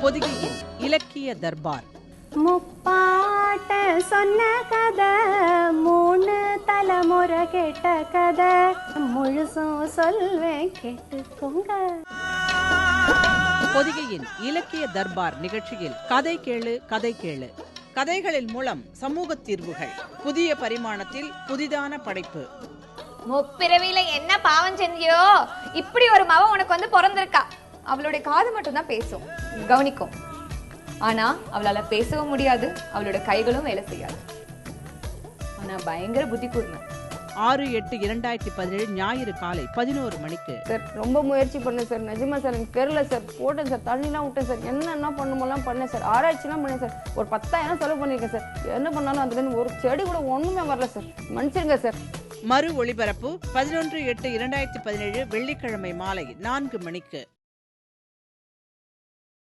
பொதிகையின் இலக்கிய தர்பார். முப்பாட்ட சொன்ன கதை, 3 தலைமுறை கேட்ட கதை, முழுசும் சொல்வேன் கேட்டுக்கோங்க. பொதிகையின் இலக்கிய தர்பார் நிகழ்ச்சியில் கதை கேளு கதை கேளு. கதைகளின் மூலம் சமூக தீர்வுகள், புதிய பரிமாணத்தில் புதிதான படைப்பு. முப்பிறவியில என்ன பாவம் செஞ்சியோ இப்படி ஒரு மவ உனக்கு வந்து பிறந்திருக்கா. அவளுடைய காது மட்டும் தான் பேசும், கவனிக்கும். ஆனா அவளால பேசவும் முடியாது, அவளோட கைகளும் வேலை செய்யாது. ஆனா பயங்கர புத்தி கூர்மை. 6/8/2017 ஞாயிறு காலை 11 மணிக்கு. சார் ரொம்ப முயற்சி பண்ணேன் சார், நிஜமா சார் எனக்கு தெரியல சார். போட்டேன் சார், தண்ணிலாம் விட்டேன் சார், என்ன பண்ணுமோலாம் பண்ணேன் சார், ஆராய்ச்சிலாம் பண்ணேன் சார். ஒரு 10,000 செலவு பண்ணியிருக்கேன் சார். என்ன பண்ணாலும் அதுலேருந்து ஒரு செடி கூட ஒன்றுமே வரல சார், மன்னிச்சிருங்க சார். மறு ஒளிபரப்பு 11/8/2017 வெள்ளிக்கிழமை மாலை 4 மணிக்கு.